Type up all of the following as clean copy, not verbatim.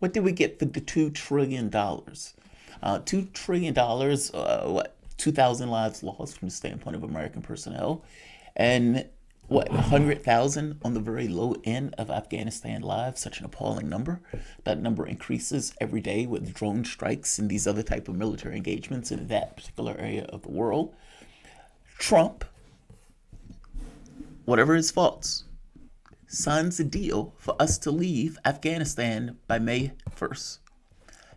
What did we get for the $2 trillion? $2 trillion, what, 2,000 lives lost from the standpoint of American personnel, and what, 100,000 on the very low end of Afghanistan lives, such an appalling number. That number increases every day with drone strikes and these other type of military engagements in that particular area of the world. Trump, whatever his faults, signs a deal for us to leave Afghanistan by May 1st.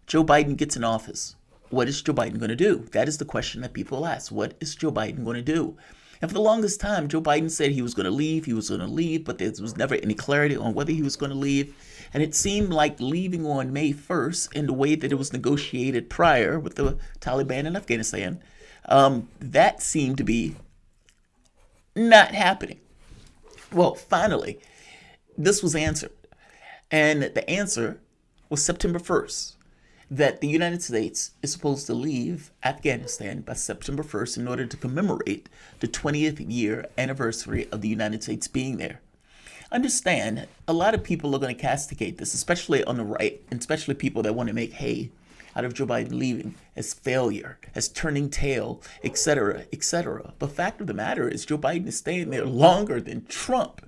Joe Biden gets in office. What is Joe Biden going to do? That is the question that people ask. What is Joe Biden going to do? And for the longest time, Joe Biden said he was going to leave, but there was never any clarity on whether he was going to leave. And it seemed like leaving on May 1st in the way that it was negotiated prior with the Taliban in Afghanistan, that seemed to be not happening. Well, finally, this was answered. And the answer was September 1st, that the United States is supposed to leave Afghanistan by September 1st in order to commemorate the 20th year anniversary of the United States being there. Understand, a lot of people are going to castigate this, especially on the right, and especially people that want to make hay out of Joe Biden leaving as failure, as turning tail, etc., etc. But fact of the matter is Joe Biden is staying there longer than Trump.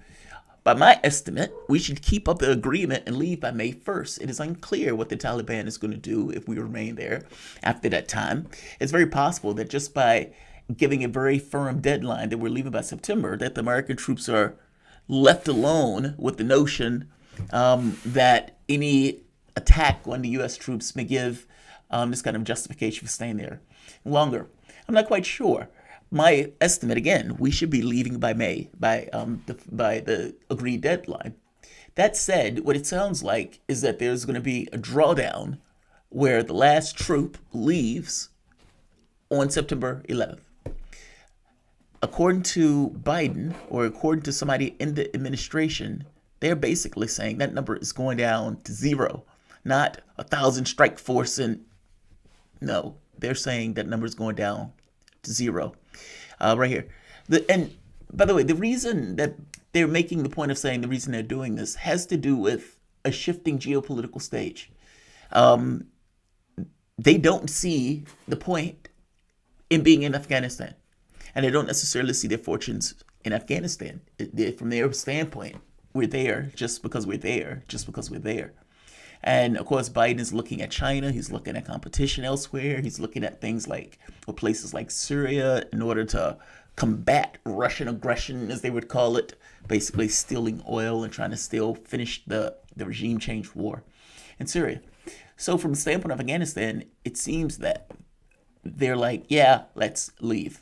By my estimate, we should keep up the agreement and leave by May 1st. It is unclear what the Taliban is going to do if we remain there after that time. It's very possible that just by giving a very firm deadline that we're leaving by September, that the American troops are left alone with the notion that any attack on the U.S. troops may give this kind of justification for staying there longer. I'm not quite sure. My estimate, again, we should be leaving by May, by the agreed deadline. That said, what it sounds like is that there's going to be a drawdown where the last troop leaves on September 11th. According to Biden, or according to somebody in the administration, they're basically saying that number is going down to zero, not 1,000 strike force. And no, they're saying that number is going down to zero. Right here. And by the way, the reason that they're making the point of saying the reason they're doing this has to do with a shifting geopolitical stage. They don't see the point in being in Afghanistan, and they don't necessarily see their fortunes in Afghanistan. From their standpoint, we're there just because we're there, just because we're there. And of course, Biden is looking at China. He's looking at competition elsewhere. He's looking at things like, or places like Syria, in order to combat Russian aggression, as they would call it, basically stealing oil and trying to still finish the regime change war in Syria. So from the standpoint of Afghanistan, it seems that they're like, yeah, let's leave.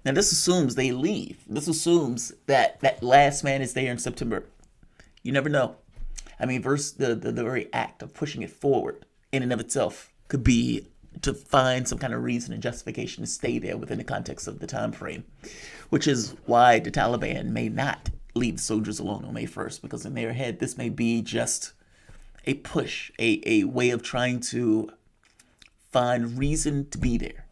Now, this assumes they leave. This assumes that that last man is there in September. You never know. I mean, the very act of pushing it forward in and of itself could be to find some kind of reason and justification to stay there within the context of the time frame, which is why the Taliban may not leave the soldiers alone on May 1st, because in their head, this may be just a push, a way of trying to find reason to be there.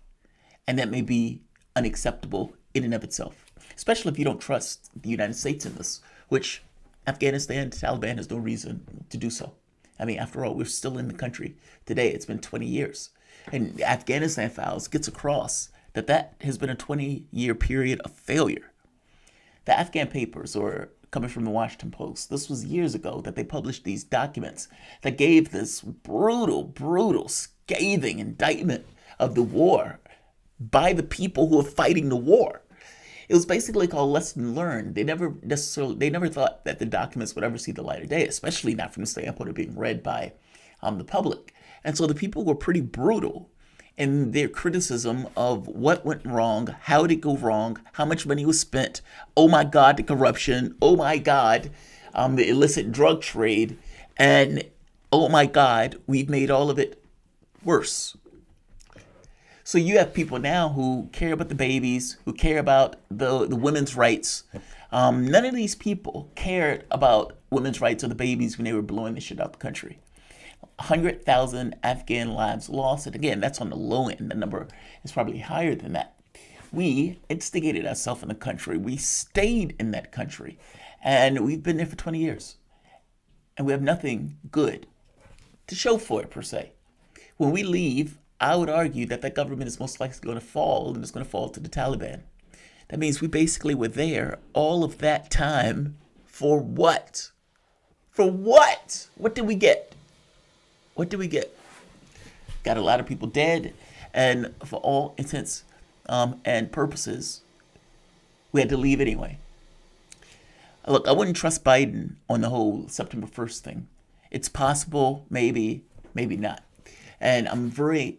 And that may be unacceptable in and of itself, especially if you don't trust the United States in this, which Afghanistan, the Taliban has no reason to do so. I mean, after all, we're still in the country today. It's been 20 years. And the Afghanistan Files gets across that that has been a 20-year period of failure. The Afghan papers, or coming from the Washington Post, this was years ago that they published these documents that gave this brutal, scathing indictment of the war by the people who are fighting the war. It was basically called lesson learned. They never thought that the documents would ever see the light of day, especially not from the standpoint of being read by the public. And so the people were pretty brutal in their criticism of what went wrong, how did it go wrong, how much money was spent. Oh my God, the corruption. Oh my God, the illicit drug trade. And oh my God, we've made all of it worse. So you have people now who care about the babies, who care about the women's rights. None of these people cared about women's rights or the babies when they were blowing the shit out the country. 100,000 Afghan lives lost. And again, that's on the low end. The number is probably higher than that. We instigated ourselves in the country. We stayed in that country. And we've been there for 20 years. And we have nothing good to show for it, per se. When we leave, I would argue that that government is most likely going to fall, and it's going to fall to the Taliban. That means we basically were there all of that time for what? For what? What did we get? What did we get? Got a lot of people dead, and for all intents and purposes, we had to leave anyway. Look, I wouldn't trust Biden on the whole September 1st thing. It's possible, maybe, maybe not. And I'm very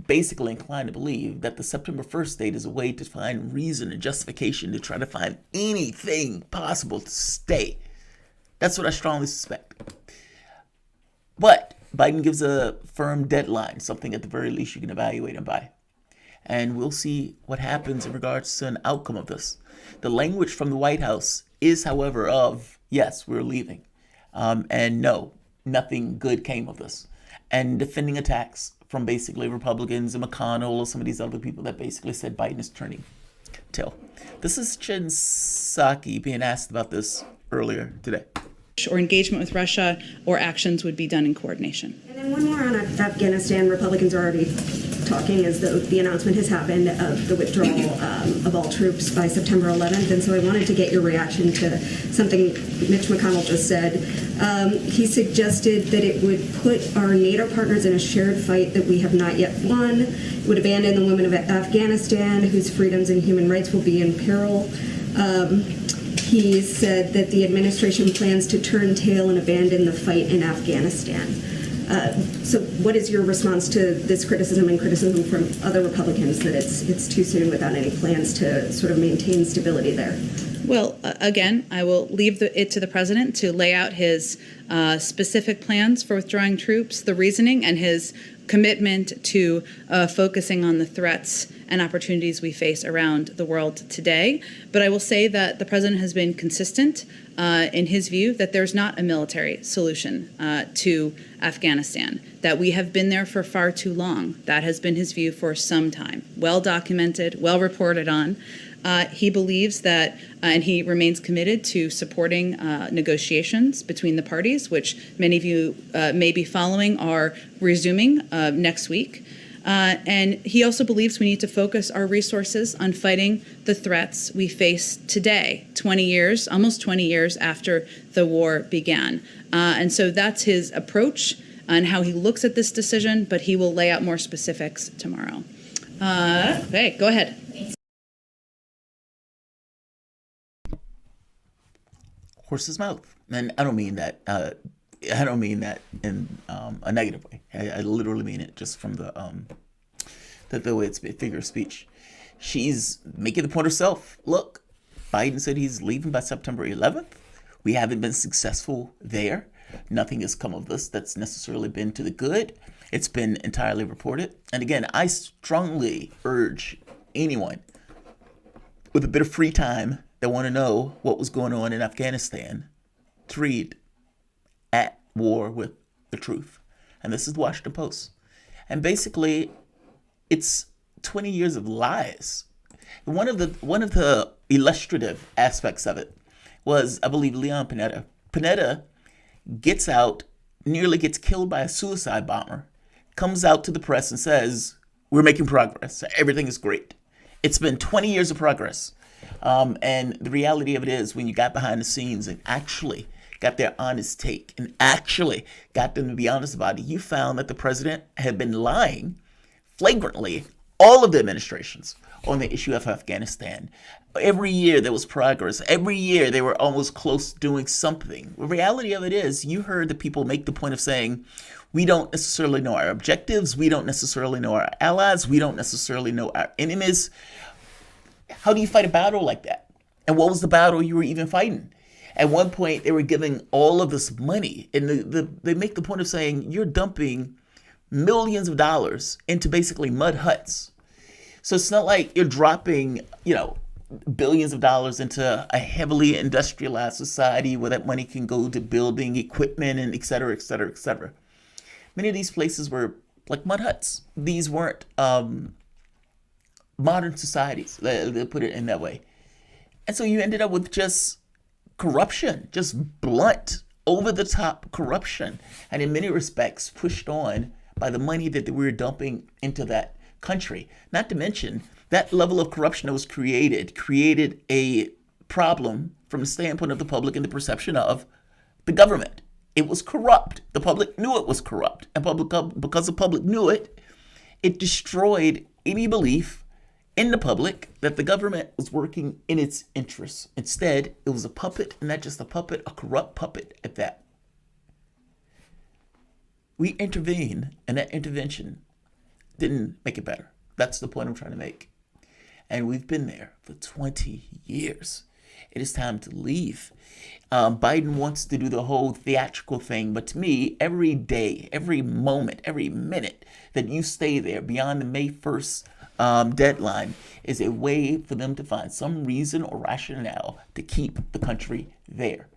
basically inclined to believe that the September 1st date is a way to find reason and justification to try to find anything possible to stay. That's what I strongly suspect. But Biden gives a firm deadline, something at the very least you can evaluate him by. And we'll see what happens in regards to an outcome of this. The language from the White House is, however, of, yes, we're leaving. And no, nothing good came of this. And defending attacks from basically Republicans and McConnell or some of these other people that basically said Biden is turning tail. This is Chen Psaki being asked about this earlier today. Or engagement with Russia or actions would be done in coordination. And then one more on Afghanistan. Republicans are already talking as though the announcement has happened of the withdrawal of all troops by September 11th. And so I wanted to get your reaction to something Mitch McConnell just said. He suggested that it would put our NATO partners in a shared fight that we have not yet won. It would abandon the women of Afghanistan, whose freedoms and human rights will be in peril. He said that the administration plans to turn tail and abandon the fight in Afghanistan. So what is your response to this criticism and criticism from other Republicans that it's too soon without any plans to sort of maintain stability there? Well, again, I will leave it to the president to lay out his specific plans for withdrawing troops, the reasoning, and his commitment to focusing on the threats and opportunities we face around the world today. But I will say that the president has been consistent in his view that there's not a military solution to Afghanistan, that we have been there for far too long. That has been his view for some time, well documented, well reported on. He believes that, and he remains committed to supporting negotiations between the parties, which many of you may be following, are resuming next week. And he also believes we need to focus our resources on fighting the threats we face today, 20 years, almost 20 years after the war began. And so that's his approach and how he looks at this decision, but he will lay out more specifics tomorrow. Okay, go ahead. Horse's mouth. And I don't mean that. I don't mean that in a negative way. I literally mean it just from the way it's a figure of speech. She's making the point herself. Look, Biden said he's leaving by September 11th. We haven't been successful there. Nothing has come of this that's necessarily been to the good. It's been entirely reported. And again, I strongly urge anyone with a bit of free time that want to know what was going on in Afghanistan to read At War with the Truth. And this is the Washington Post. And basically, it's 20 years of lies. One of the illustrative aspects of it was, I believe, Leon Panetta. Panetta gets out, nearly gets killed by a suicide bomber, comes out to the press and says, we're making progress. Everything is great. It's been 20 years of progress. And the reality of it is, when you got behind the scenes and actually got their honest take and actually got them to be honest about it, you found that the president had been lying flagrantly, all of the administrations, on the issue of Afghanistan. Every year there was progress. Every year they were almost close to doing something. The reality of it is, you heard the people make the point of saying, we don't necessarily know our objectives. We don't necessarily know our allies. We don't necessarily know our enemies. How do you fight a battle like that? And what was the battle you were even fighting? At one point, they were giving all of this money, and they make the point of saying you're dumping millions of dollars into basically mud huts. So it's not like you're dropping, billions of dollars into a heavily industrialized society where that money can go to building equipment and et cetera, et cetera, et cetera. Many of these places were like mud huts. These weren't modern societies, they put it in that way. And so you ended up with just corruption, just blunt, over-the-top corruption, and in many respects pushed on by the money that we were dumping into that country. Not to mention, that level of corruption that was created a problem from the standpoint of the public and the perception of the government. It was corrupt. The public knew it was corrupt. And because the public knew it, it destroyed any belief in the public that the government was working in its interests. Instead, it was a puppet, and not just a puppet, a corrupt puppet at that. We intervened, and that intervention didn't make it better. That's the point I'm trying to make. And we've been there for 20 years. It is time to leave. Biden wants to do the whole theatrical thing, but to me, every day, every moment, every minute that you stay there beyond the May 1st deadline is a way for them to find some reason or rationale to keep the country there.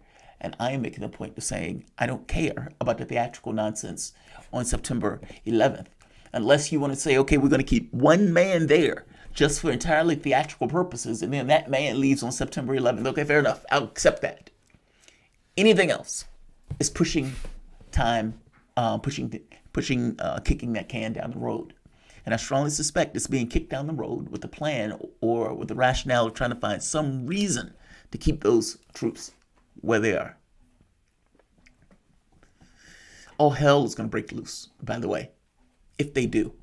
And I am making a point of saying I don't care about the theatrical nonsense on September 11th. Unless you want to say, okay, we're going to keep one man there just for entirely theatrical purposes, and then that man leaves on September 11th. Okay, fair enough. I'll accept that. Anything else is pushing time, kicking that can down the road. And I strongly suspect it's being kicked down the road with the plan or with the rationale of trying to find some reason to keep those troops where they are. All hell is going to break loose, by the way, if they do.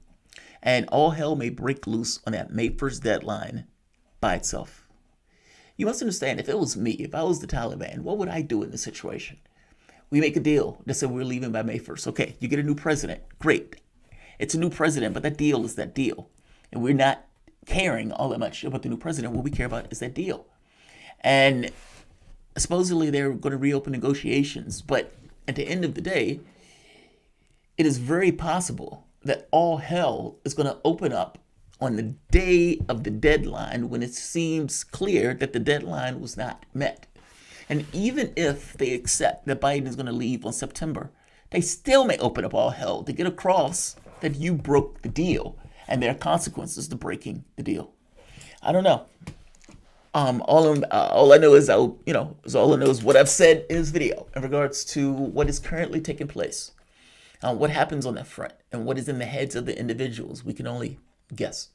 And all hell may break loose on that May 1st deadline by itself. You must understand, if it was me, if I was the Taliban, what would I do in this situation? We make a deal that said we're leaving by May 1st. Okay, you get a new president. Great. It's a new president, but that deal is that deal. And we're not caring all that much about the new president. What we care about is that deal. And supposedly they're going to reopen negotiations. But at the end of the day, it is very possible that all hell is going to open up on the day of the deadline when it seems clear that the deadline was not met. And even if they accept that Biden is going to leave on September, they still may open up all hell to get across that you broke the deal and there are consequences to breaking the deal. I don't know. All I know is what I've said in this video in regards to what is currently taking place. What happens on that front and what is in the heads of the individuals, we can only guess.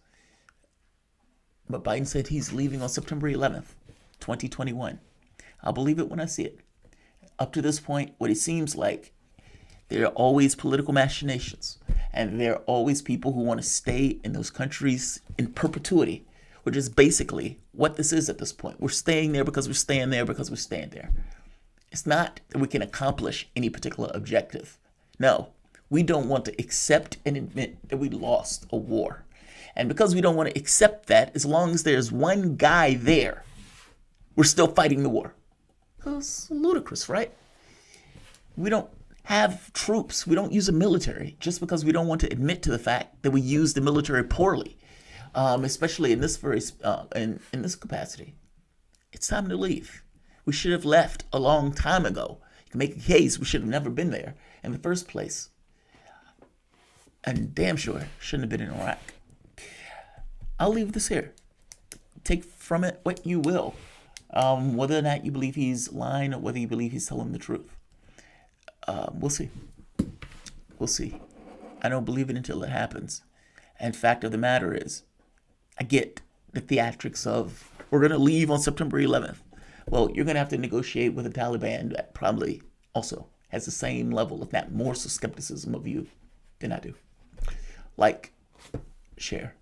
But Biden said he's leaving on September 11th, 2021. I'll believe it when I see it. Up to this point, what it seems like, there are always political machinations. And there are always people who want to stay in those countries in perpetuity, which is basically what this is at this point. We're staying there because we're staying there because we're staying there. It's not that we can accomplish any particular objective. No, we don't want to accept and admit that we lost a war. And because we don't want to accept that, as long as there's one guy there, we're still fighting the war. It's ludicrous, right? We don't have troops. We don't use a military just because we don't want to admit to the fact that we use the military poorly, especially in this in this capacity. It's time to leave. We should have left a long time ago. You can make a case we should have never been there in the first place. And damn sure shouldn't have been in Iraq. I'll leave this here. Take from it what you will. Whether or not you believe he's lying or whether you believe he's telling the truth. We'll see. We'll see. I don't believe it until it happens. And fact of the matter is, I get the theatrics of, we're going to leave on September 11th. Well, you're going to have to negotiate with the Taliban that probably also has the same level, if not more so, skepticism of you than I do. Like, share.